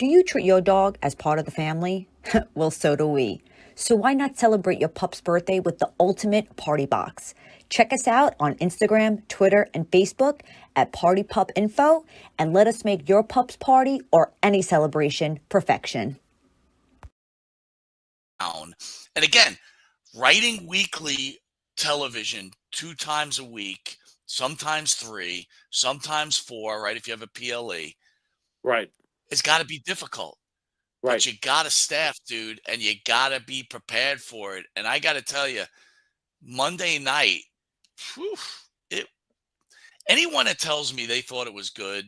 Do you treat your dog as part of the family? Well, so do we. So why not celebrate your pup's birthday with the ultimate party box? Check us out on Instagram, Twitter, and Facebook at Party Pup Info, and let us make your pup's party or any celebration perfection. And again, writing weekly television 2 times a week, sometimes 3, sometimes 4, right? If you have a PLE, Right. it's got to be difficult. Right. But you got to staff, dude, and you got to be prepared for it. And I got to tell you, Monday night, whew, anyone that tells me they thought it was good,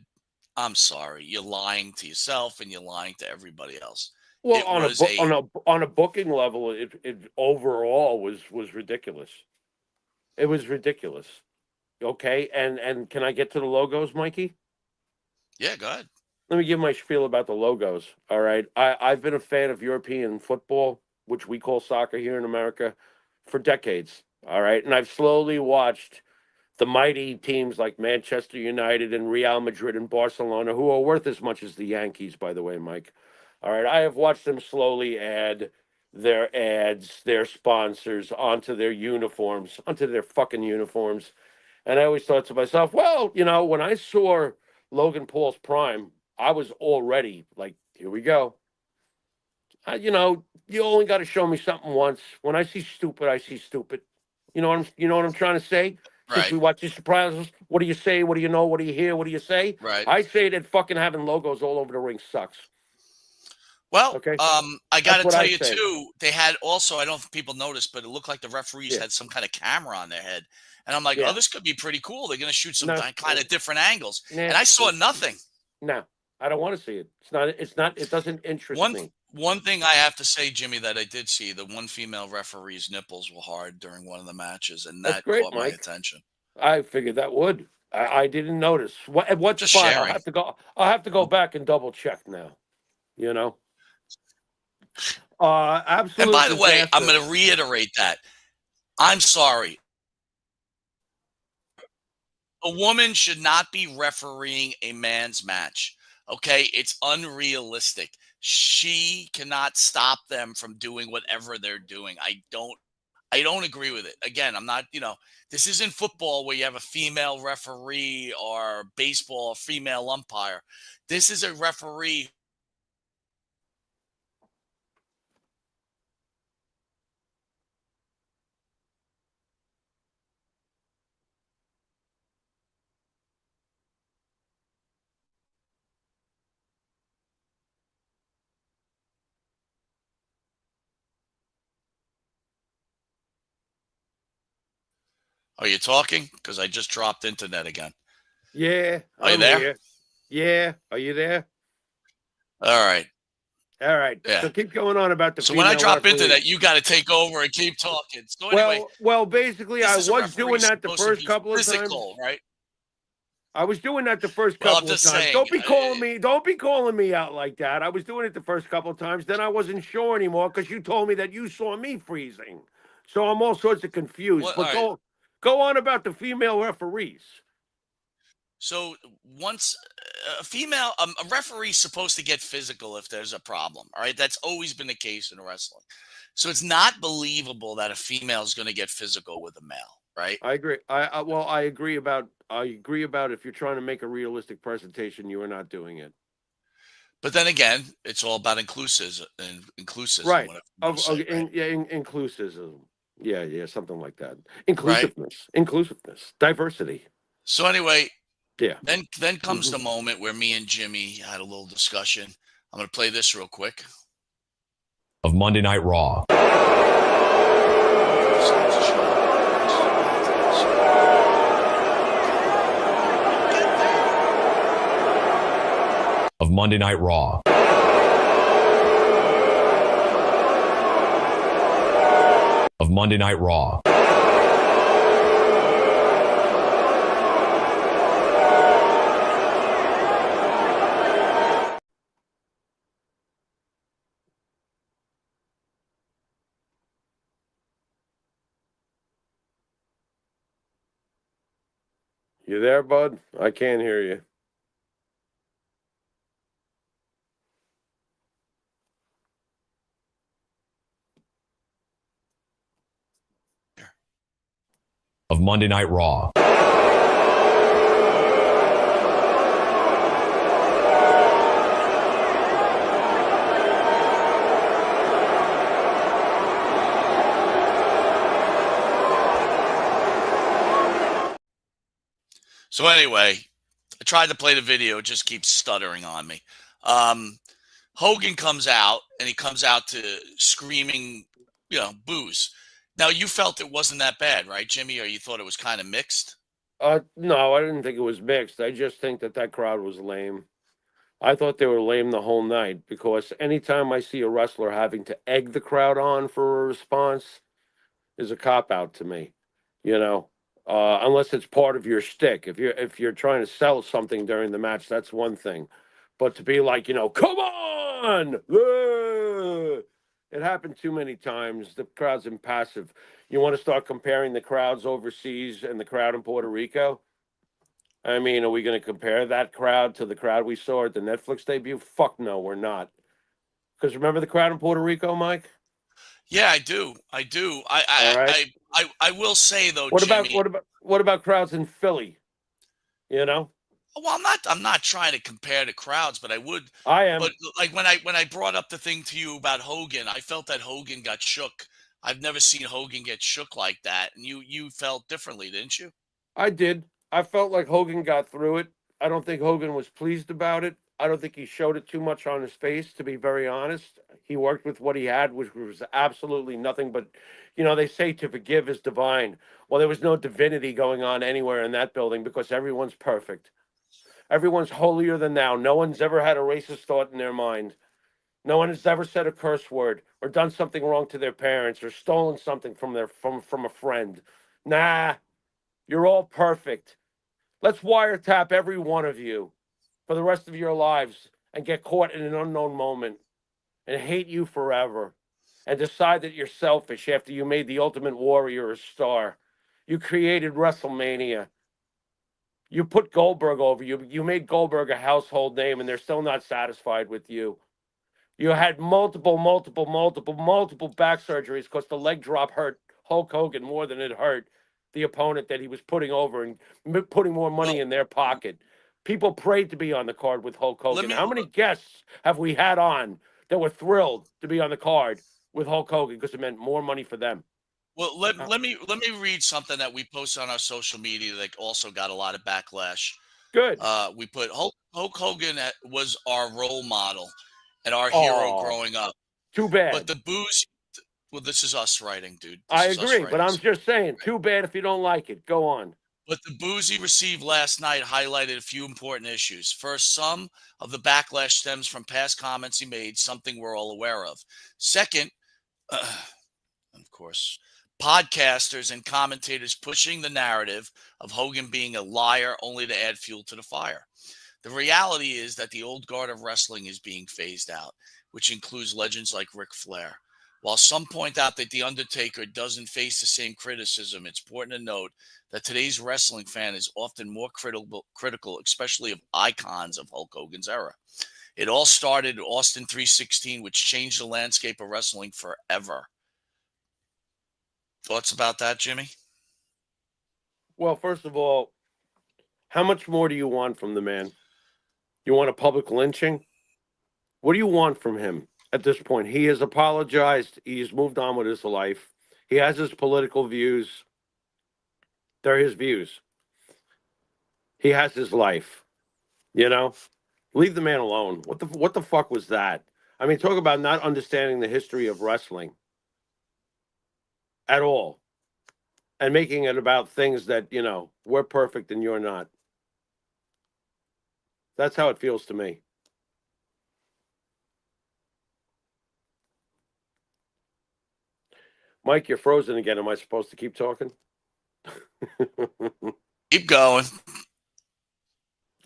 I'm sorry. You're lying to yourself and you're lying to everybody else. Well, It on was on a booking level, it overall was ridiculous. It was ridiculous. Okay, and can I get to the logos, Mikey? Yeah, go ahead. Let me give my spiel about the logos. All right, I've been a fan of European football, which we call soccer here in America, for decades. All right, and I've slowly watched the mighty teams like Manchester United and Real Madrid and Barcelona, who are worth as much as the Yankees, by the way, Mike. All right, I have watched them slowly add their ads, their sponsors onto their uniforms, onto their fucking uniforms. And I always thought to myself, well, when I saw Logan Paul's prime, I was already like, here we go. You only got to show me something once. When I see stupid, I see stupid. You know what I'm trying to say? Since Right. we watch these surprises, what do you say? What do you know? What do you hear? What do you say? Right. I say that fucking having logos all over the ring sucks. Well, Okay. I got to tell you say. too, they had also, I don't think people noticed, but it looked like the referees had some kind of camera on their head. And I'm like, oh, this could be pretty cool. They're going to shoot some kind of different angles. And I saw nothing. No, I don't want to see it. It doesn't interest me. One thing I have to say, Jimmy, that I did see, the one female referee's nipples were hard during one of the matches, and that caught my attention. I figured that would. I didn't notice. What Just spot? sharing. I'll have to go back and double check now. Absolutely. And by the way, I'm going to reiterate that. I'm sorry. A woman should not be refereeing a man's match. Okay, it's unrealistic. She cannot stop them from doing whatever they're doing. I don't agree with it. Again, I'm not, this isn't football where you have a female referee or baseball, a female umpire. This is a referee. Are you talking? Because I just dropped internet again. Yeah. Are you there? Here. Yeah. Are you there? All right. All right. Yeah. So keep going on about the. So when I drop internet, you got to take over and keep talking. So anyway, well, basically, I was doing that the first couple of times. Right? I was doing that the first couple of times. Saying, don't be calling me out like that. I was doing it the first couple of times. Then I wasn't sure anymore because you told me that you saw me freezing. So I'm all sorts of confused. But go on about the female referees. So once a referee is supposed to get physical if there's a problem. All right. That's always been the case in wrestling. So it's not believable that a female is going to get physical with a male. Right. I agree. I agree about if you're trying to make a realistic presentation, you are not doing it. But then again, it's all about inclusivism. Right. Inclusivism. Yeah, something like that. Inclusiveness. Right? Inclusiveness. Diversity. So anyway, yeah. Then comes the moment where me and Jimmy had a little discussion. I'm going to play this real quick. Of Monday Night Raw. Of Monday Night Raw. Of Monday Night Raw. You there, bud? I can't hear you. of Monday Night Raw. So anyway, I tried to play the video. It just keeps stuttering on me. Hogan comes out, and he comes out to screaming, boos. Now, you felt it wasn't that bad, right, Jimmy? Or you thought it was kind of mixed? No, I didn't think it was mixed. I just think that crowd was lame. I thought they were lame the whole night because anytime I see a wrestler having to egg the crowd on for a response is a cop out to me. Unless it's part of your shtick. If you're trying to sell something during the match, that's one thing. But to be like, come on, it happened too many times. The crowd's impassive. You want to start comparing the crowds overseas and the crowd in Puerto Rico? I mean, are we going to compare that crowd to the crowd we saw at the Netflix debut? Fuck no, we're not. Because remember the crowd in Puerto Rico, Mike? Yeah, I do. I do. All right. I will say though, What about Jimmy. what about crowds in Philly? Well, I'm not trying to compare the crowds, but I would. I am. But like when I brought up the thing to you about Hogan, I felt that Hogan got shook. I've never seen Hogan get shook like that, and you felt differently, didn't you? I did. I felt like Hogan got through it. I don't think Hogan was pleased about it. I don't think he showed it too much on his face, to be very honest. He worked with what he had, which was absolutely nothing but, they say to forgive is divine. Well, there was no divinity going on anywhere in that building because everyone's perfect. Everyone's holier than thou. No one's ever had a racist thought in their mind. No one has ever said a curse word or done something wrong to their parents or stolen something from a friend. Nah, you're all perfect. Let's wiretap every one of you for the rest of your lives and get caught in an unknown moment and hate you forever and decide that you're selfish after you made the Ultimate Warrior a star. You created WrestleMania. You put Goldberg over you. You made Goldberg a household name, and they're still not satisfied with you. You had multiple back surgeries because the leg drop hurt Hulk Hogan more than it hurt the opponent that he was putting over and putting more money in their pocket. People prayed to be on the card with Hulk Hogan. How many guests have we had on that were thrilled to be on the card with Hulk Hogan because it meant more money for them? Well, let me read something that we posted on our social media that also got a lot of backlash. Good. We put Hulk Hogan was our role model and our hero growing up. Too bad. But the booze. Well, this is us writing, dude. I agree, but I'm just saying, too bad if you don't like it. Go on. But the booze he received last night highlighted a few important issues. First, some of the backlash stems from past comments he made, something we're all aware of. Second, of course, podcasters and commentators pushing the narrative of Hogan being a liar only to add fuel to the fire. The reality is that the old guard of wrestling is being phased out, which includes legends like Ric Flair. While some point out that The Undertaker doesn't face the same criticism, it's important to note that today's wrestling fan is often more critical, especially of icons of Hulk Hogan's era. It all started in Austin 316, which changed the landscape of wrestling forever. Thoughts about that, Jimmy? Well, first of all, how much more do you want from the man? You want a public lynching? What do you want from him at this point? He has apologized. He's moved on with his life. He has his political views. They're his views. He has his life. Leave the man alone. What the fuck was that? I mean, talk about not understanding the history of wrestling at all and making it about things that, we're perfect and you're not. That's how it feels to me. Mike, you're frozen again. Am I supposed to keep talking? Keep going.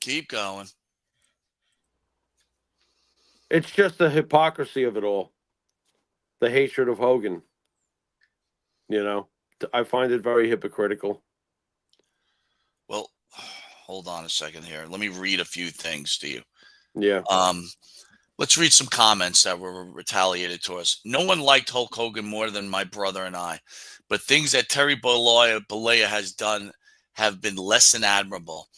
Keep going. It's just the hypocrisy of it all. The hatred of Hogan. I find it very hypocritical. Well, hold on a second here. Let me read a few things to you. Yeah. Let's read some comments that were retaliated to us. No one liked Hulk Hogan more than my brother and I, but things that Terry Bollea has done have been less than admirable.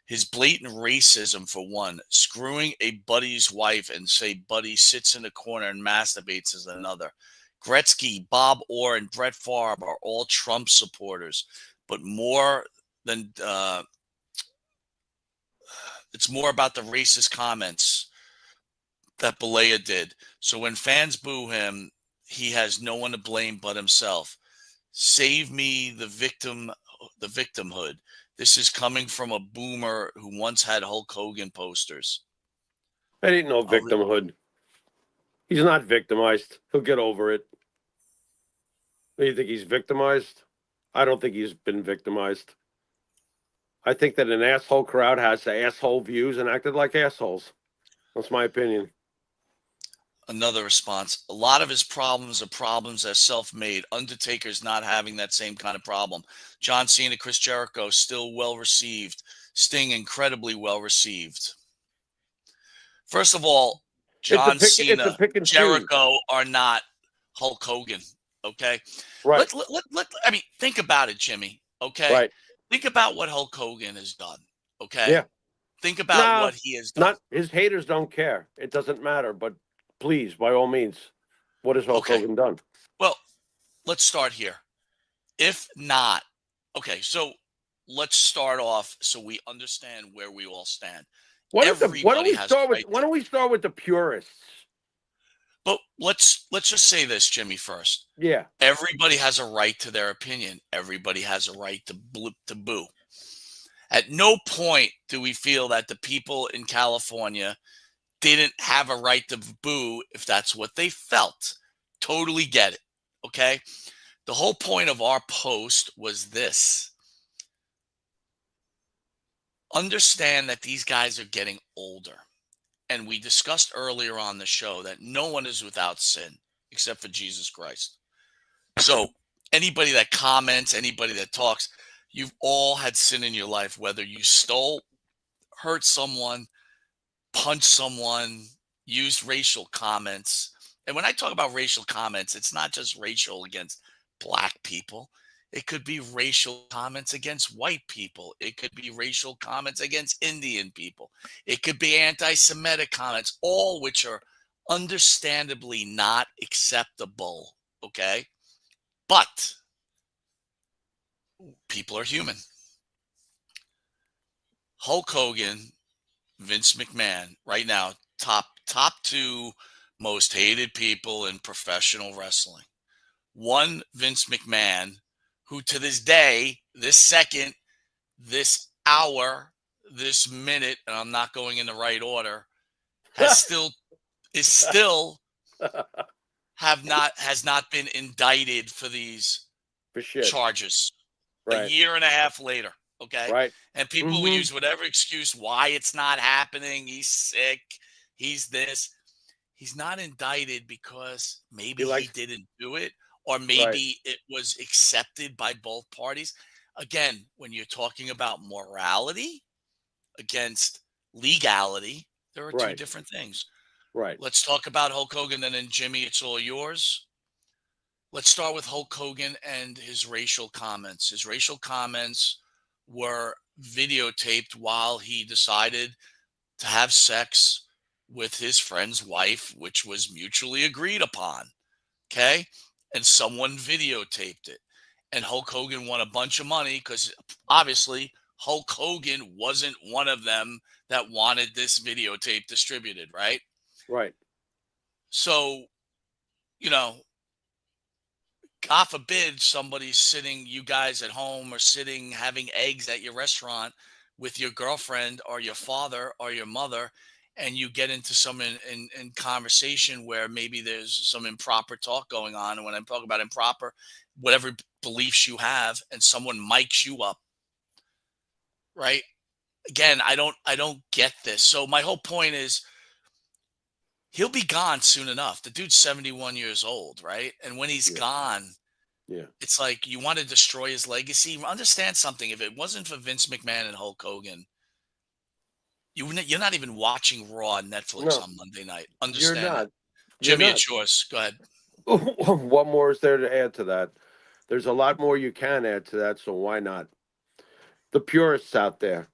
His blatant racism, for one, screwing a buddy's wife and say buddy sits in a corner and masturbates is another. Gretzky, Bob Orr, and Brett Favre are all Trump supporters, but more than it's more about the racist comments that Bollea did. So when fans boo him, he has no one to blame but himself. Save me the victimhood. This is coming from a boomer who once had Hulk Hogan posters. That ain't no victimhood. He's not victimized. He'll get over it. Do you think he's victimized? I don't think he's been victimized. I think that an asshole crowd has asshole views and acted like assholes. That's my opinion. Another response. A lot of his problems are problems that self-made. Undertaker's not having that same kind of problem. John Cena, Chris Jericho, still well-received. Sting, incredibly well-received. First of all, John Cena, Jericho are not Hulk Hogan, okay? Right. I mean, think about it, Jimmy, okay? Right. Think about what Hulk Hogan has done, okay? Yeah. Think about what he has done. His haters don't care. It doesn't matter, but please, by all means, what has Hulk Hogan done? Well, let's start here. If not, okay, so let's start off so we understand where we all stand. Why don't we start with the purists? But let's just say this, Jimmy, first. Yeah. Everybody has a right to their opinion. Everybody has a right to boo. At no point do we feel that the people in California didn't have a right to boo if that's what they felt. Totally get it. Okay. The whole point of our post was this. Understand that these guys are getting older. And we discussed earlier on the show that no one is without sin except for Jesus Christ. So anybody that comments, anybody that talks, you've all had sin in your life, whether you stole, hurt someone, punched someone, used racial comments. And when I talk about racial comments, it's not just racial against black people. It could be racial comments against white people. It could be racial comments against Indian people. It could be anti-Semitic comments, all which are understandably not acceptable, okay? But people are human. Hulk Hogan, Vince McMahon, right now, top two most hated people in professional wrestling. One, Vince McMahon, who to this day, this second, this hour, this minute, and I'm not going in the right order, has not been indicted for these charges. Right. A year and a half later. Okay. Right. And people will use whatever excuse why it's not happening. He's sick. He's this. He's not indicted because maybe he didn't do it, or maybe it was accepted by both parties. Again, when you're talking about morality against legality, there are two different things. Right. Let's talk about Hulk Hogan, and then Jimmy, it's all yours. Let's start with Hulk Hogan and his racial comments. His racial comments were videotaped while he decided to have sex with his friend's wife, which was mutually agreed upon. Okay. And someone videotaped it. And Hulk Hogan won a bunch of money because obviously Hulk Hogan wasn't one of them that wanted this videotape distributed, right? Right. So, you know, God forbid somebody's sitting, you guys at home are sitting having eggs at your restaurant with your girlfriend or your father or your mother, and you get into some in conversation where maybe there's some improper talk going on. And when I'm talking about improper, whatever beliefs you have, and someone mics you up, right? Again, I don't get this. So my whole point is he'll be gone soon enough. The dude's 71 years old, right? And when he's gone, it's like you want to destroy his legacy. Understand something. If it wasn't for Vince McMahon and Hulk Hogan, You're not even watching Raw on Netflix No, on Monday night. you're Understand that. not. You're Jimmy, not. it's yours. Go ahead. What more is there to add to that? There's a lot more you can add to that, so why not? The purists out there,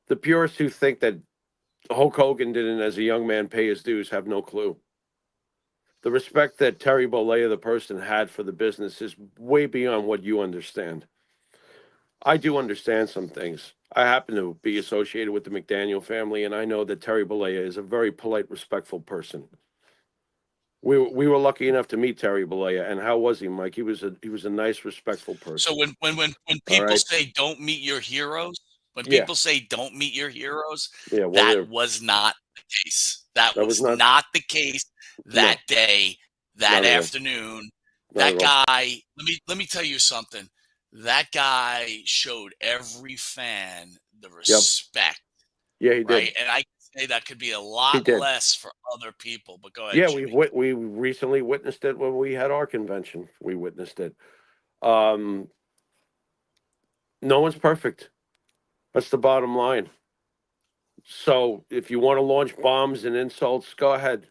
the purists who think that Hulk Hogan didn't, as a young man, pay his dues, have no clue. The respect that Terry Bollea, the person, had for the business is way beyond what you understand. I do understand some things. I happen to be associated with the McDaniel family, and I know that Terry Bollea is a very polite, respectful person. We were lucky enough to meet Terry Bollea, and how was he, Mike? He was a nice, respectful person. So when All people right. say don't meet your heroes, when Yeah. people say don't meet your heroes, Yeah. Well, that was not the case. That that was was not. not the case that No, day, that not at all. afternoon. Not That at all. guy, let me tell you something. That guy showed every fan the respect, Yeah, he right? did. And I say that could be a He lot did. less for other people. But go ahead, Yeah, Jimmy. we recently witnessed it when we had our convention. We witnessed it. No one's perfect. That's the bottom line. So if you want to launch bombs and insults, go ahead.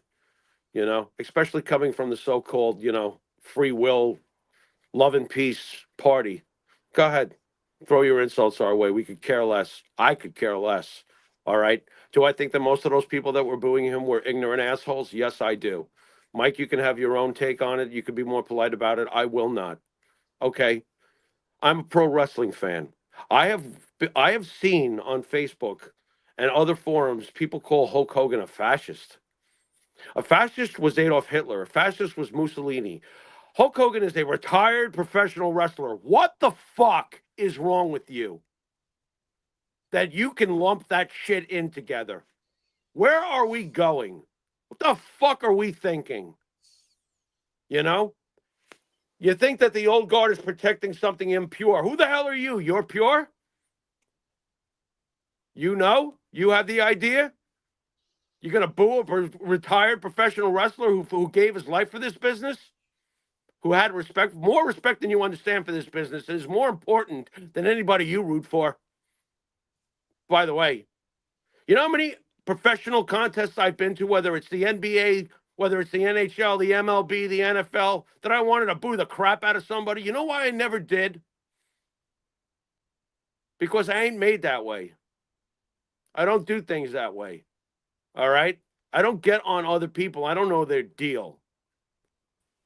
You know, especially coming from the so-called, free will, love and peace party. Go ahead. Throw your insults our way. We could care less. I could care less. All right. Do I think that most of those people that were booing him were ignorant assholes? Yes, I do. Mike, you can have your own take on it. You could be more polite about it. I will not. Okay. I'm a pro wrestling fan. I have seen on Facebook and other forums people call Hulk Hogan a fascist. A fascist was Adolf Hitler. A fascist was Mussolini. Hulk Hogan is a retired professional wrestler. What the fuck is wrong with you? That you can lump that shit in together. Where are we going? What the fuck are we thinking? You know? You think that the old guard is protecting something impure. Who the hell are you? You're pure? You know? You have the idea? You're going to boo a retired professional wrestler who gave his life for this business? Who had respect, more respect than you understand for this business, and is more important than anybody you root for. By the way, you know how many professional contests I've been to, whether it's the NBA, whether it's the NHL, the MLB, the NFL, that I wanted to boo the crap out of somebody? You know why I never did? Because I ain't made that way. I don't do things that way. All right? I don't get on other people. I don't know their deal.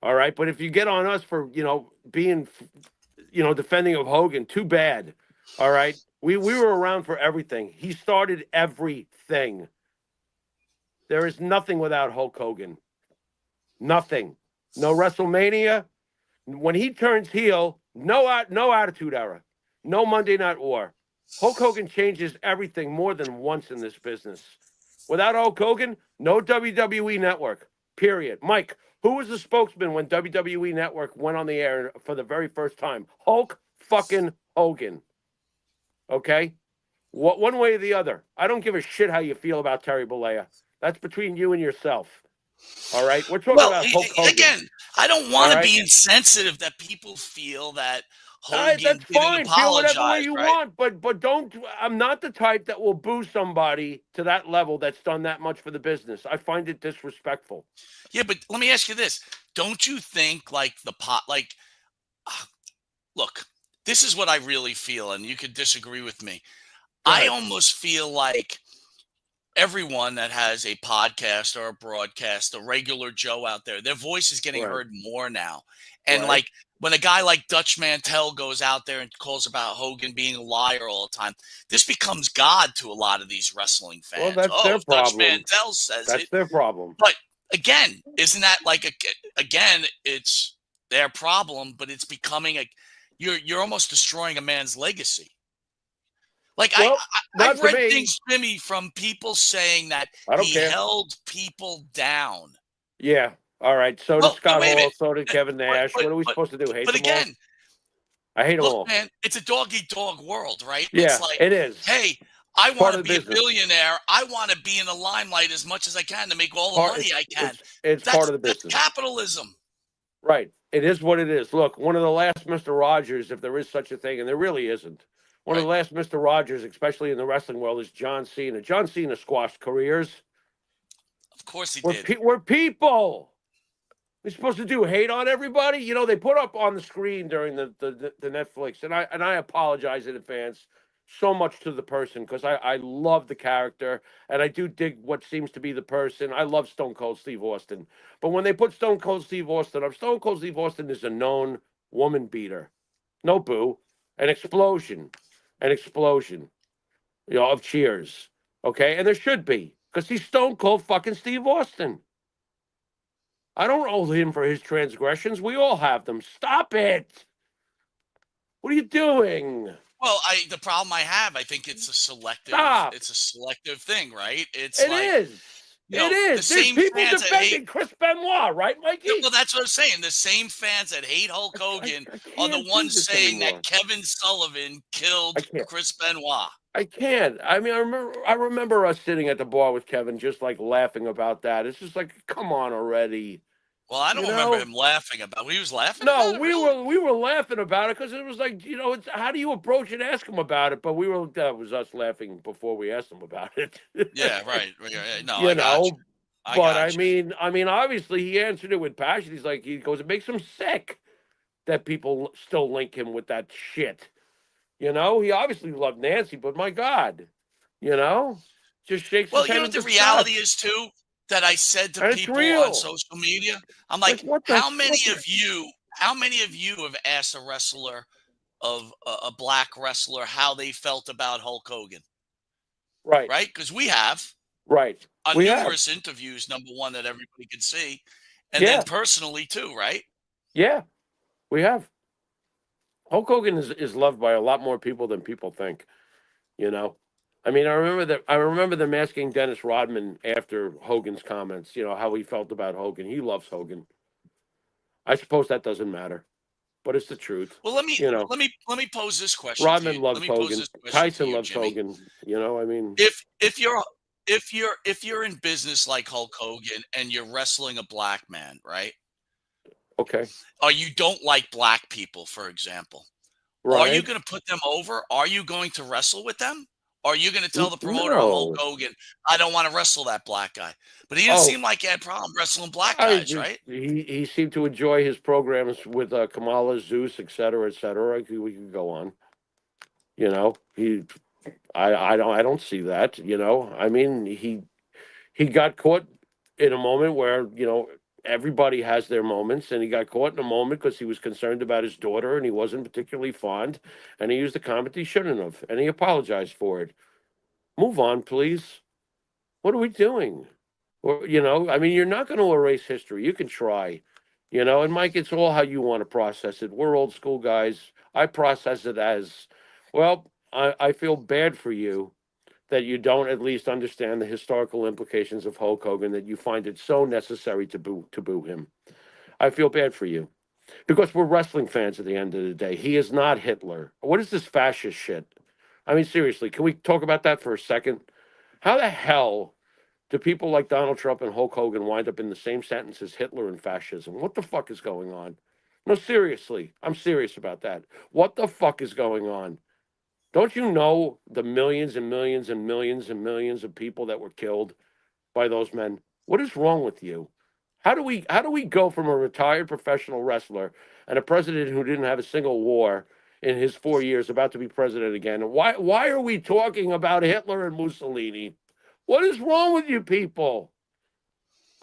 All right? But if you get on us for, being, defending of Hogan, too bad. All right? We were around for everything. He started everything. There is nothing without Hulk Hogan. Nothing. No WrestleMania. When he turns heel, no Attitude Era. No Monday Night War. Hulk Hogan changes everything more than once in this business. Without Hulk Hogan, no WWE Network. Period. Mike, who was the spokesman when WWE Network went on the air for the very first time? Hulk fucking Hogan. Okay? One way or the other. I don't give a shit how you feel about Terry Bollea. That's between you and yourself. All right? We're talking about Hulk Hogan. Again, I don't want to be insensitive that people feel that Hogan that's didn't fine. apologize. Feel whatever way you right? want, but don't. I'm not the type that will boo somebody to that level that's done that much for the business. I find it disrespectful. Yeah, but let me ask you this: don't you think look, this is what I really feel, and you could disagree with me. I almost feel like everyone that has a podcast or a broadcast, a regular Joe out there, their voice is getting heard more now. And like when a guy like Dutch Mantel goes out there and calls about Hogan being a liar all the time, this becomes God to a lot of these wrestling fans. Well, that's their problem. Dutch Mantel says that's their problem. But again, isn't that again, it's their problem, but it's becoming you're almost destroying a man's legacy. Like I've read things, Jimmy, from people saying that he held people down. Yeah. All right. So did Scott Hall. So did Kevin Nash. What are we supposed to do? Hate them all? I hate them all. Man, it's a dog-eat-dog world, right? Yeah, it's like, it is. Hey, I want to be a billionaire. I want to be in the limelight as much as I can to make all the money I can. It's part of the business. That's capitalism. Right. It is what it is. Look, one of the last Mr. Rogers, if there is such a thing, and there really isn't, One of Right. the last Mr. Rogers, especially in the wrestling world, is John Cena. John Cena squashed careers. Of course he We're, did. we're people. We're supposed to do hate on everybody. You know, they put up on the screen during the Netflix, and I apologize in advance so much to the person because I love the character and I do dig what seems to be the person. I love Stone Cold Steve Austin, but when they put Stone Cold Steve Austin up, Stone Cold Steve Austin is a known woman beater. No boo, an explosion, you know, of cheers. Okay, and there should be because he's Stone Cold fucking Steve Austin. I don't hold him for his transgressions. We all have them. Stop it. What are you doing? Well, the problem I have, I think it's a Stop. selective thing, right? It's It like, is. you It know, the is. There's same people fans that hate. defending Chris Benoit, right, Mikey? Well, that's what I'm saying. The same fans that hate Hulk Hogan I are the can't do ones this saying anymore. that Kevin Sullivan killed I can't. Chris Benoit. I can't. I mean, I remember us sitting at the bar with Kevin, just like laughing about that. It's just like, come on already. Well, I don't You remember know? him laughing about. He was laughing No, about it. Really? we were laughing about it because it was like, you know, it's how do you approach and ask him about it? But that was us laughing before we asked him about it. Yeah, right. Yeah, no, You I got know, you. but I mean, obviously he answered it with passion. He goes, it makes him sick that people still link him with that shit. You know, he obviously loved Nancy, but my God, you know, just shakes Well, his you head know in what the disgust. reality is too? That I said to And it's people real. on social media. I'm like, what how many of you have asked a wrestler of a black wrestler how they felt about Hulk Hogan? Right. Right? Because we have. Right. On We have. numerous interviews, number one, that everybody could see. And Yeah. then personally too, right? Yeah, we have. Hulk Hogan is loved by a lot more people than people think. You know, I mean, I remember them asking Dennis Rodman after Hogan's comments. You know how he felt about Hogan. He loves Hogan. I suppose that doesn't matter, but it's the truth. Well, let me You know, pose this question to Rodman you. loves Let me pose Hogan. this question Tyson to you, loves Jimmy. Hogan. You know, I mean, If you're in business like Hulk Hogan and you're wrestling a black man, right? okay, Or you don't like black people, for example. Are you right? going to put them over? Are you going to wrestle with them? Are you going to tell the promoter, I'm Hulk No. Hogan, I don't want to wrestle that black guy? But he didn't seem like he had problem wrestling black guys, right? He seemed to enjoy his programs with Kamala, Zeus, et cetera, et cetera. We could go on. You know, I don't see that. You know, I mean, he got caught in a moment where, you know, everybody has their moments, and he got caught in a moment because he was concerned about his daughter and he wasn't particularly fond, and he used a comment he shouldn't have, and he apologized for it. Move on, please. What are we doing? Or, you know, I mean, you're not going to erase history. You can try, you know, and Mike, it's all how you want to process it. We're old school guys. I process it as, well, I feel bad for you that you don't at least understand the historical implications of Hulk Hogan, that you find it so necessary to boo him. I feel bad for you because we're wrestling fans at the end of the day. He is not Hitler. What is this fascist shit? I mean, seriously, can we talk about that for a second? How the hell do people like Donald Trump and Hulk Hogan wind up in the same sentence as Hitler and fascism? What the fuck is going on? No, seriously, I'm serious about that. What the fuck is going on? Don't you know the millions and millions and millions and millions of people that were killed by those men? What is wrong with you? How do we go from a retired professional wrestler and a president who didn't have a single war in his 4 years about to be president again? Why are we talking about Hitler and Mussolini? What is wrong with you people?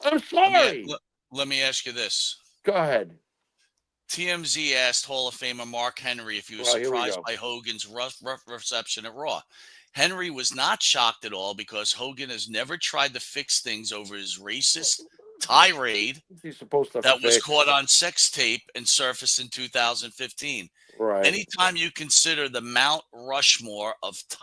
I'm sorry. Let me ask you this. Go ahead. TMZ asked Hall of Famer Mark Henry if he was surprised by Hogan's rough reception at Raw. Henry was not shocked at all because Hogan has never tried to fix things over his racist tirade He's supposed to that was caught on sex tape and surfaced in 2015. Right. Anytime you consider the Mount Rushmore of the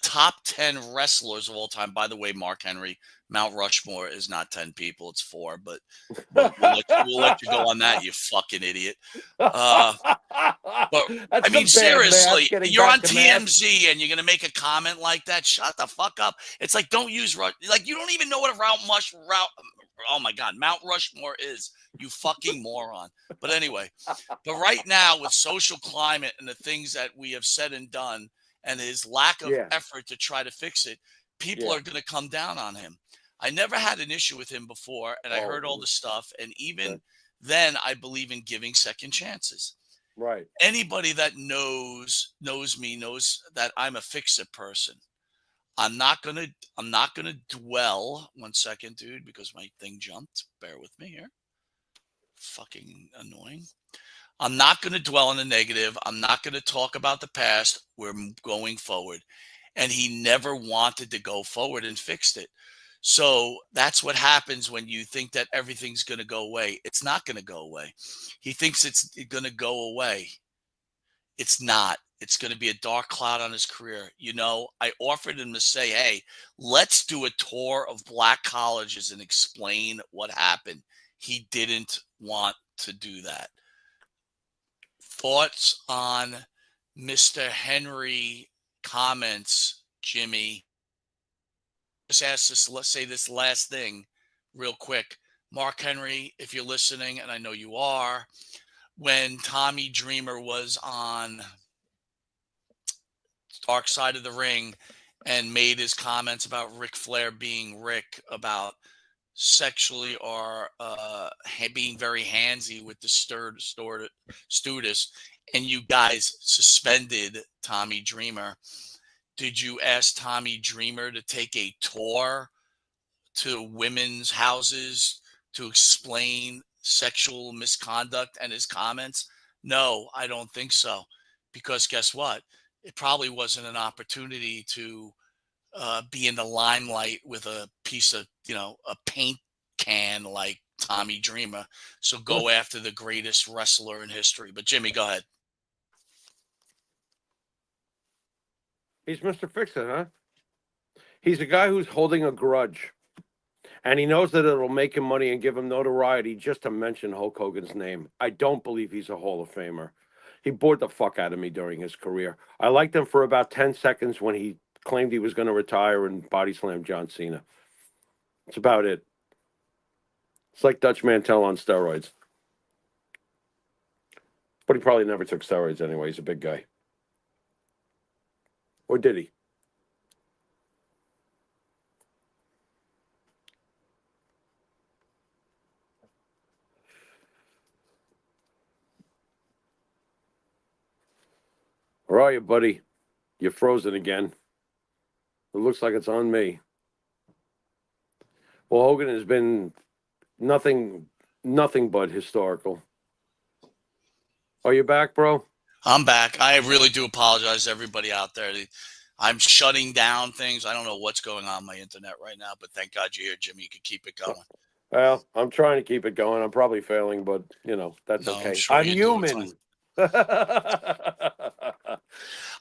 top 10 wrestlers of all time. By the way, Mark Henry, Mount Rushmore is not 10 people, it's 4, but we'll let you go on that, you fucking idiot. But I mean, seriously, you're on TMZ and you're going to make a comment like that? Shut the fuck up. It's like, don't use, like, you don't even know what a Oh my God, Mount Rushmore is, you fucking moron. But anyway, but right now with social climate and the things that we have said and done and his lack of Yeah. effort to try to fix it, people Yeah. are going to come down on him. I never had an issue with him before, and I heard all Oh, the stuff. And even okay. then, I believe in giving second chances. Right. Anybody that knows me knows that I'm a fix-it person. I'm not gonna dwell. 1 second, dude, because my thing jumped. Bear with me here. Fucking annoying. I'm not gonna dwell on the negative. I'm not gonna talk about the past. We're going forward. And he never wanted to go forward and fixed it. So that's what happens when you think that everything's gonna go away. It's not gonna go away. He thinks it's gonna go away. It's not. It's going to be a dark cloud on his career. You know, I offered him to say, hey, let's do a tour of black colleges and explain what happened. He didn't want to do that. Thoughts on Mr. Henry comments, Jimmy? Just ask this, let's say this last thing real quick. Mark Henry, if you're listening, and I know you are, when Tommy Dreamer was on Dark Side of the Ring and made his comments about Ric Flair being Rick, about sexually or being very handsy with the stewardess, and you guys suspended Tommy Dreamer. Did you ask Tommy Dreamer to take a tour to women's houses to explain sexual misconduct and his comments? No, I don't think so. Because guess what? It probably wasn't an opportunity to be in the limelight with a piece of, a paint can like Tommy Dreamer. So go after the greatest wrestler in history. But Jimmy, go ahead. He's Mr. Fix-It, huh? He's a guy who's holding a grudge. And he knows that it'll make him money and give him notoriety just to mention Hulk Hogan's name. I don't believe he's a Hall of Famer. He bored the fuck out of me during his career. I liked him for about 10 seconds when he claimed he was going to retire and body slam John Cena. That's about it. It's like Dutch Mantel on steroids. But he probably never took steroids anyway. He's a big guy. Or did he? Where are you, buddy? You're frozen again. It looks like it's on me. Well, Hogan has been nothing but historical. Are you back, bro? I'm back. I really do apologize to everybody out there. I'm shutting down things. I don't know what's going on my internet right now, but thank God you're here, Jimmy. You can keep it going. Well, I'm trying to keep it going. I'm probably failing, but, that's No, okay. sure I'm you're doing human.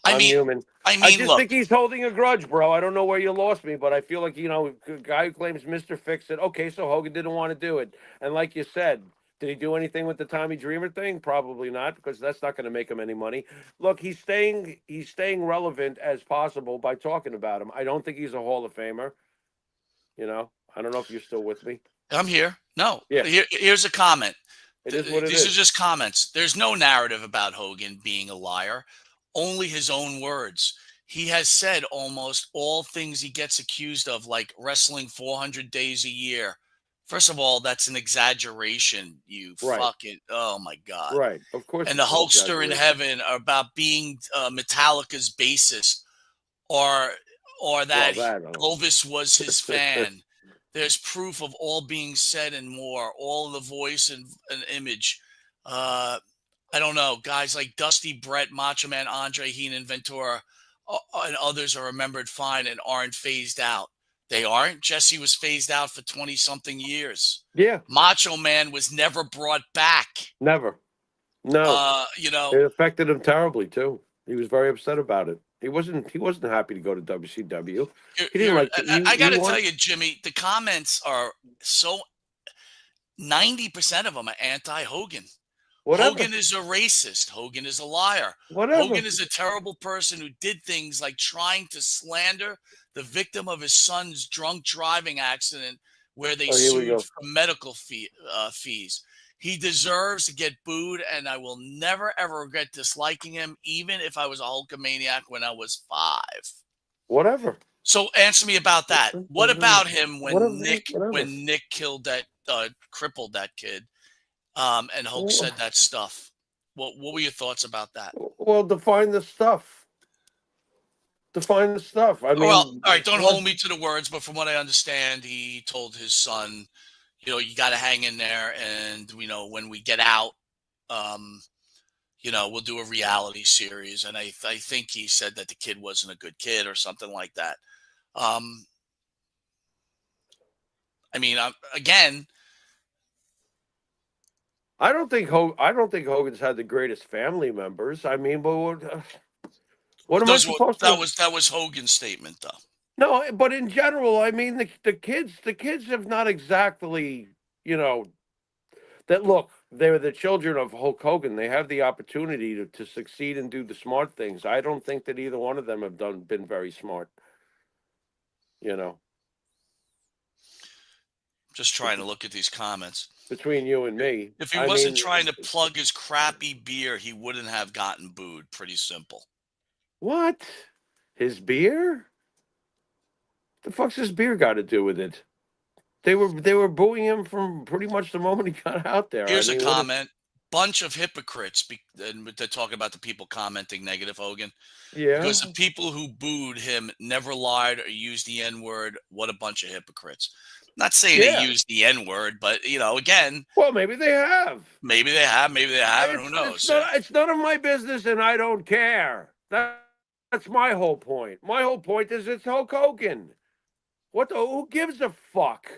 I mean, human. I just look, think he's holding a grudge, bro. I don't know where you lost me, but I feel like, a guy who claims Mr. Fix-It. Okay, so Hogan didn't want to do it. And like you said, did he do anything with the Tommy Dreamer thing? Probably not, because that's not going to make him any money. Look, he's staying relevant as possible by talking about him. I don't think he's a Hall of Famer. I don't know if you're still with me. I'm here. No. Yeah. Here's a comment. It is what it These is. are just comments. There's no narrative about Hogan being a liar, only his own words. He has said almost all things he gets accused of, like wrestling 400 days a year. First of all, that's an exaggeration. You Right. fucking, oh my God. Right. Of course. And the it's an Hulkster in exaggeration. heaven are about being Metallica's bassist, or that Well, that, Elvis was his fan. There's proof of all being said and more, all the voice and image. I don't know. Guys like Dusty Brett, Macho Man Andre, Heenan, Ventura, and others are remembered fine and aren't phased out. They aren't. Jesse was phased out for 20-something years. Yeah. Macho Man was never brought back. Never. No. It affected him terribly too. He was very upset about it. He wasn't happy to go to WCW. He didn't like. I got to tell you, Jimmy, the comments are so. 90% of them are anti-Hogan. Whatever. Hogan is a racist. Hogan is a liar. Whatever. Hogan is a terrible person who did things like trying to slander the victim of his son's drunk driving accident where they Oh, here we sued go. for medical fees. He deserves to get booed, and I will never, ever regret disliking him, even if I was a Hulkamaniac when I was 5. Whatever. So answer me about that. What about him when Whatever. Nick killed that, crippled that kid, and Hulk said that stuff? What were your thoughts about that? Well, define the stuff. Define the stuff. I mean, Well, all right, don't hold me to the words, but from what I understand, he told his son, you got to hang in there, and when we get out, we'll do a reality series. And I think he said that the kid wasn't a good kid or something like that. I mean, again, I don't think Hogan's had the greatest family members. I mean, but what am I supposed to? That was Hogan's statement, though. No, but in general, I mean, the kids have not exactly, that look. They're the children of Hulk Hogan. They have the opportunity to succeed and do the smart things. I don't think that either one of them have been very smart. Just trying to look at these comments. Between you and me. If he wasn't trying to plug his crappy beer, he wouldn't have gotten booed. Pretty simple. What? His beer? The fuck's his beer got to do with it? They were booing him from pretty much the moment he got out there. Here's a comment. Bunch of hypocrites. They're talking about the people commenting negative Hogan. Yeah. Because the people who booed him never lied or used the N-word. What a bunch of hypocrites. Not saying they used the N-word, but, again. Well, maybe they have. Maybe they have. Maybe they haven't. Who knows? It's none of my business, and I don't care. That's my whole point. My whole point is it's Hulk Hogan. Who gives a fuck?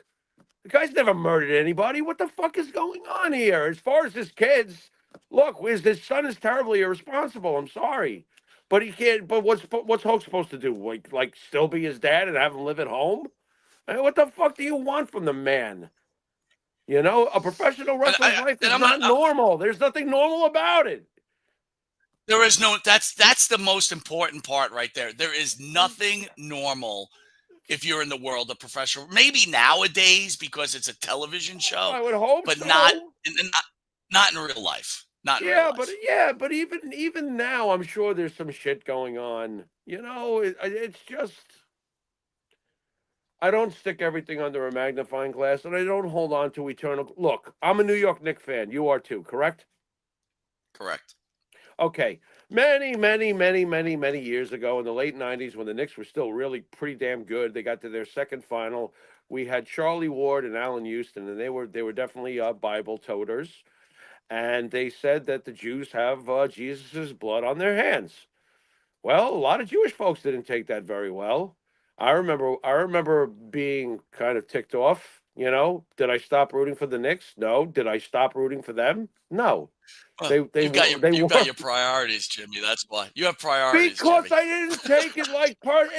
The guy's never murdered anybody. What the fuck is going on here? As far as his kids, look, his son is terribly irresponsible. I'm sorry. But he can't. But what's Hulk supposed to do? Like still be his dad and have him live at home? I mean, what the fuck do you want from the man? A professional wrestler's life is not normal. There's nothing normal about it. There is no. That's the most important part right there. There is nothing normal if you're in the world of professional. Maybe nowadays because it's a television show. I would hope, but so. not in real life. Not in real life. But even now, I'm sure there's some shit going on. It's just. I don't stick everything under a magnifying glass, and I don't hold on to eternal. Look, I'm a New York Knicks fan. You are too, correct? Correct. Okay. Many, many, many, many, many years ago in the late 90s when the Knicks were still really pretty damn good, they got to their second final. We had Charlie Ward and Allen Houston, and they were definitely Bible toters. And they said that the Jews have Jesus' blood on their hands. Well, a lot of Jewish folks didn't take that very well. I remember being kind of ticked off. Did I stop rooting for the Knicks? No. Did I stop rooting for them? No. Well, you've got your priorities, Jimmy. That's why you have priorities. Because Jimmy. I didn't take it like part.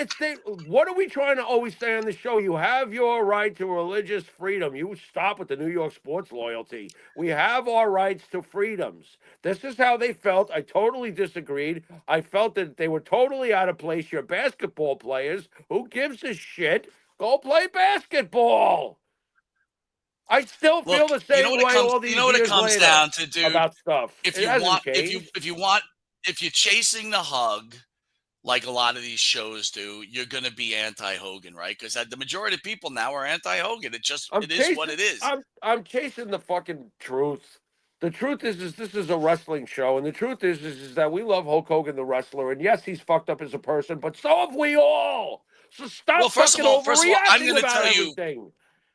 What are we trying to always say on the show? You have your right to religious freedom. You stop with the New York sports loyalty. We have our rights to freedoms. This is how they felt. I totally disagreed. I felt that they were totally out of place. You're basketball players. Who gives a shit? Go play basketball. I still feel the same way all these years it comes later down to, dude, about stuff. If you're chasing the hug, like a lot of these shows do, you're going to be anti-Hogan, right? Because the majority of people now are anti-Hogan. It is what it is. I'm chasing the fucking truth. The truth is this is a wrestling show, and the truth is that we love Hulk Hogan, the wrestler, and yes, he's fucked up as a person, but so have we all. So stop fucking overreacting about everything.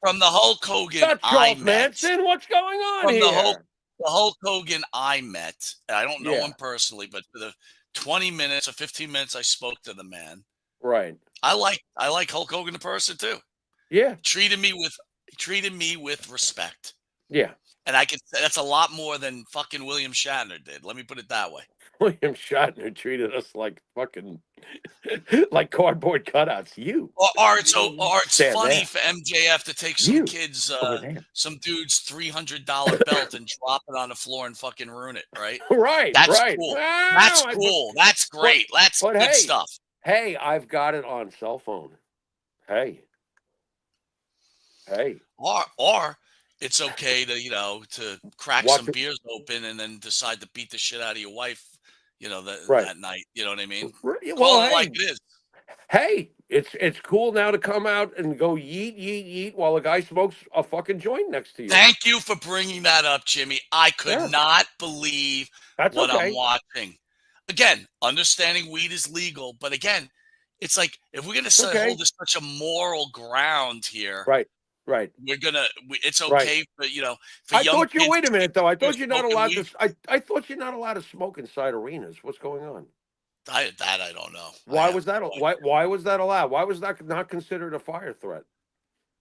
From the Hulk Hogan Manson, what's going on here? The Hulk Hogan I met, I don't know him personally, but for the 20 minutes or 15 minutes I spoke to the man. Right. I like Hulk Hogan the person too. Yeah. Treated me with respect. Yeah. And that's a lot more than fucking William Shatner did. Let me put it that way. William Shatner treated us like fucking like cardboard cutouts. Or it's funny for MJF to take some kids, some dude's $300 belt and drop it on the floor and fucking ruin it, right? Right. That's right. cool. That's cool. That's great. That's good stuff. Hey, I've got it on cell phone. Hey. Hey, or it's okay to to crack watch some it. beers open and then decide to beat the shit out of your wife, Right. that night. You know what I mean? Well, Call it like hey, it is. hey, it's cool now to come out and go yeet yeet yeet while a guy smokes a fucking joint next to you. Thank you for bringing that up, Jimmy. I could Yeah, not believe that's what I'm okay. watching. Again, understanding weed is legal, but again, it's like if we're gonna hold Okay. this such a moral ground here, Right. Right. it's Right. okay for for I young thought you. kids Wait a minute, though. I to thought you're not smoking allowed weed. to. I thought you're not allowed to smoke inside arenas. What's going on? I don't know. I Why have was that? no idea. Why was that allowed? Why was that not considered a fire threat?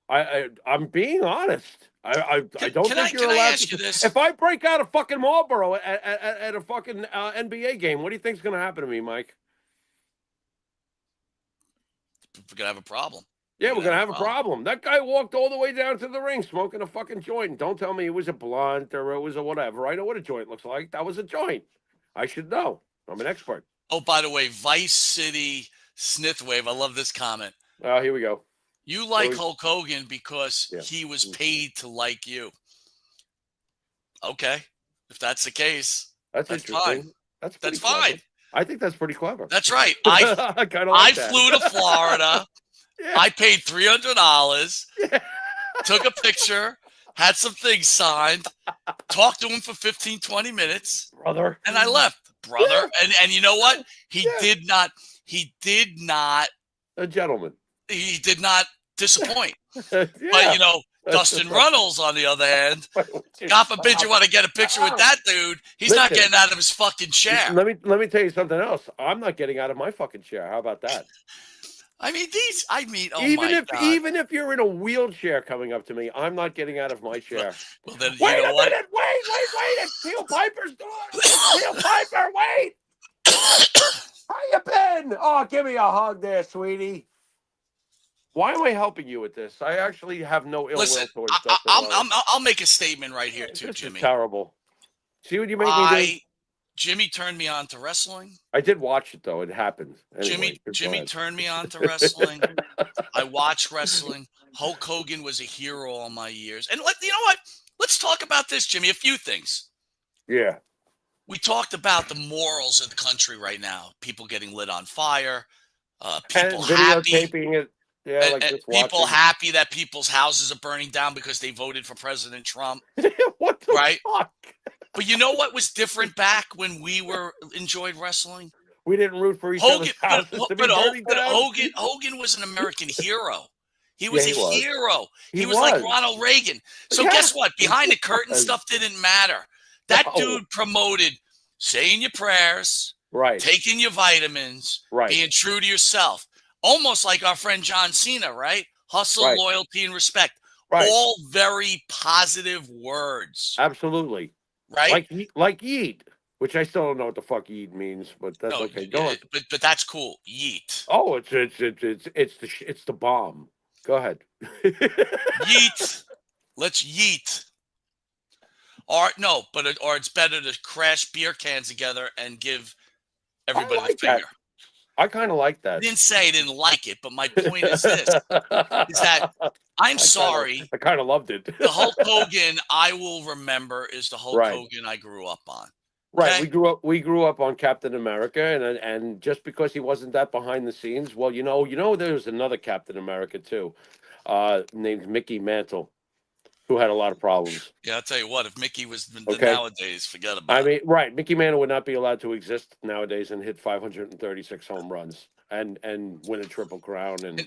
I'm being honest. I don't think you're Can I allowed ask you to. this? If I break out a fucking Marlboro at a fucking NBA game, what do you think's going to happen to me, Mike? We're gonna have a problem. Yeah, We're we're gonna gonna have a have a problem. problem. That guy walked all the way down to the ring smoking a fucking joint. And don't tell me it was a blunt or it was a whatever. I know what a joint looks like. That was a joint. I should know. I'm an expert. Oh, by the way, Vice City Snithwave. I love this comment. Here we go. You What do like we- Hulk Hogan because Yeah. he was paid to like you. Okay. If that's the case, That's that's fine. interesting. That's That's pretty clever. fine. I think that's pretty clever. That's right. I kind of I like that. flew to Florida. Yeah. I paid $300, Yeah. took a picture, had some things signed, talked to him for 15, 20 minutes, Brother. and I left, brother. And you know what? He Yeah. did not A gentleman. disappoint. Yeah. But That's Dustin just right. Runnels, on the other hand, God forbid you want to get a picture with that dude. He's not Listen. getting out of his fucking chair. Let me tell you something else. I'm not getting out of my fucking chair. How about that? Oh my God. Even if you're in a wheelchair coming up to me, I'm not getting out of my chair. Well, then, Wait you know a what? minute! Wait! It's Neil Piper's daughter. Neil Piper, wait! How you been? Oh, give me a hug there, sweetie. Why am I helping you with this? I actually have no ill Listen, will towards Dustin Runnels. I'll make a statement right here too, This Jimmy. is terrible. See what you made me do? Jimmy turned me on to wrestling. I did watch it though. It happened. Anyway, Jimmy turned me on to wrestling. I watched wrestling. Hulk Hogan was a hero all my years. And you know what? Let's talk about this, Jimmy. A few things. Yeah. We talked about the morals of the country right now. People getting lit on fire. People And happy. videotaping it. Yeah, like And just people watching. happy that people's houses are burning down because they voted for President Trump. What the Right? fuck? But you know what was different back when we enjoyed wrestling? We didn't root for each Hogan, other's houses to be burning down. Hogan was an American hero. He Yeah, was he a was. hero. He He was like was. Ronald Reagan. So Yeah. guess what? Behind the curtain was. stuff didn't matter. That No. dude promoted saying your prayers, Right. taking your vitamins, Right. being true to yourself. Almost like our friend John Cena, right? Hustle, Right. loyalty, and respect. Right. All very positive words, Absolutely. right? Like yeet, which I still don't know what the fuck yeet means, but that's No, okay. Go on. but that's cool. Yeet. Oh, it's the bomb. Go ahead. Yeet. Let's yeet. Or it's better to crash beer cans together and give everybody like the that. finger. I kind of like I that. didn't say I didn't like it, but my point is this: is that I'm sorry. I kind of loved it. The Hulk Hogan I will remember is the Hulk Right. Hogan I grew up on. Right. Okay? We grew up on Captain America, and just because he wasn't that behind the scenes, well, there was another Captain America too, named Mickey Mantle, who had a lot of problems. Yeah, I'll tell you what. If Mickey was Okay. nowadays, forget about it. I mean, right? Mickey Mantle would not be allowed to exist nowadays and hit 536 home runs and win a Triple Crown And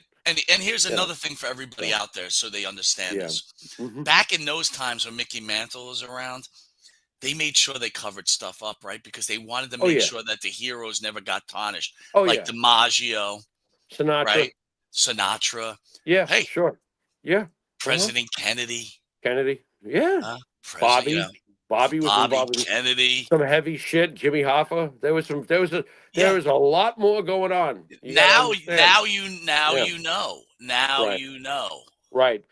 here's another thing for everybody out there, so they understand Yeah. this. Mhm. Back in those times when Mickey Mantle was around, they made sure they covered stuff up, right? Because they wanted to make sure that the heroes never got tarnished. Oh like yeah, DiMaggio, Sinatra. right? Sinatra, Yeah, Hey. sure. Yeah, President Kennedy, Kennedy. Yeah, President, Bobby. Bobby was Bobby involved in Kennedy. some heavy shit. Jimmy Hoffa. There was a lot more going on. You gotta Now understand. Yeah. you know. Now Right. you know. Right.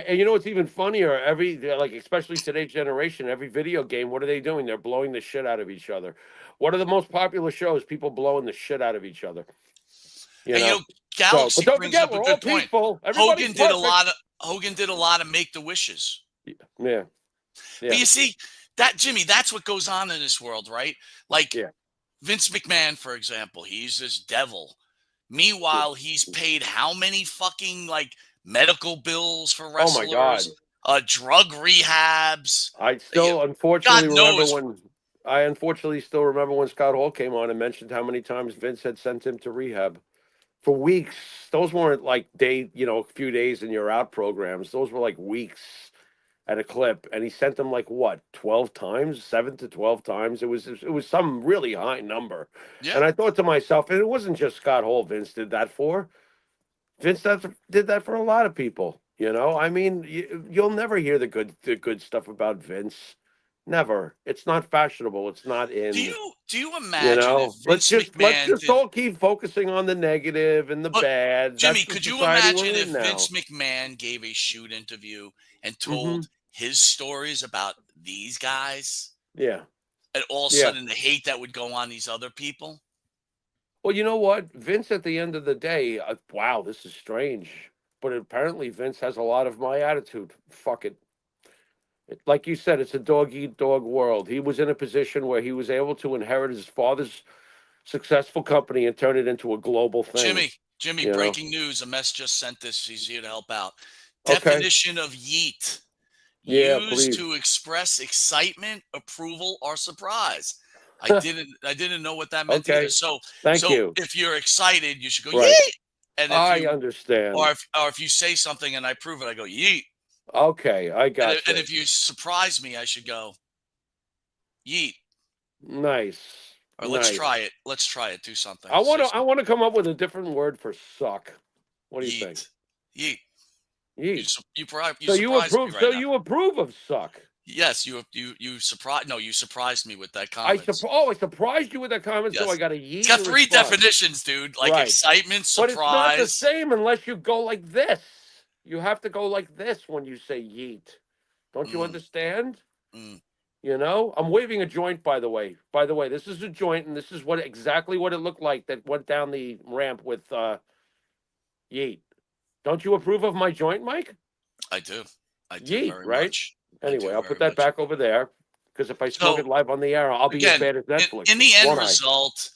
And you know what's even funnier? Especially today's generation, every video game, what are they doing? They're blowing the shit out of each other. What are the most popular shows? People blowing the shit out of each other. You And know? So, Galaxy but don't brings forget, up a we're all good point. people. Everybody's Hogan did a lot of make the wishes. Yeah. But Yeah. you see, that Jimmy, that's what goes on in this world, right? Like Yeah. Vince McMahon, for example, he's this devil. Yeah. Meanwhile, he's paid how many fucking like medical bills for Oh my God. wrestlers, drug rehabs. I Yeah, still God unfortunately remember knows. when I unfortunately still remember when Scott Hall came on and mentioned how many times Vince had sent him to rehab for weeks. Those weren't like a few days and you're out programs. Those were like weeks at a clip. And he sent them like what, 12 times, 7 to 12 times. It was some really high number. Yeah. And I thought to myself, and it wasn't just Scott Hall Vince did that for. Vince did that for a lot of people. I mean, you'll never hear the good stuff about Vince. Never. It's not fashionable. It's not in. Do you imagine if Let's Vince let's McMahon just did? all keep focusing on the negative and the But bad. Jimmy, That's the could you society imagine we're if in now. Vince McMahon gave a shoot interview and Hmm. told his stories about these guys, Yeah. and all of a Yeah. sudden the hate that would go on these other people? Well, you know what? Vince, at the end of the day, wow, this is strange. But apparently, Vince has a lot of my attitude. Fuck it. Like you said, it's a dog eat dog world. He was in a position where he was able to inherit his father's successful company and turn it into a global thing. Jimmy, You know? breaking news. A mess just sent this. He's here to help out. Okay. Definition of yeet. Yeah, Used please. to express excitement, approval, or surprise. I didn't know what that meant Okay. either. So Thank you. if you're excited, you should go Right. yeet. And if I understand. or if you say something and I prove it, I go yeet. Okay, I got And you. if you surprise me, I should go yeet. Nice. Or let's Nice. try it. Let's try it. Do something. I Say want to. I something. want to come up with a different word for suck. What do you Yeet. think? Yeet. Yeet. You So you surprised me approve? right So now. you approve of suck? Yes, you surprised. No, you surprised me with that I comment. I surprised you with that comment. So Yes. I got a yeet. It's got in 3 response. definitions, dude. Like Right. excitement, But it's not the surprise. same unless you go like this. You have to go like this when you say yeet. Don't you understand? Mm. I'm waving a joint, by the way. By the way, this is a joint, and this is exactly what it looked like that went down the ramp with yeet. Don't you approve of my joint, Mike? I do. I do Yeet, very right? much. Anyway, I'll put that back over there because if I smoke So, it live on the air, I'll be as again, bad as Netflix. in the end won't I? result,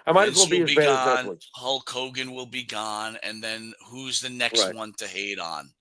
I might as well Vince be will as be bad as gone. Netflix. Hulk Hogan will be gone, and then who's the next Right. one to hate on?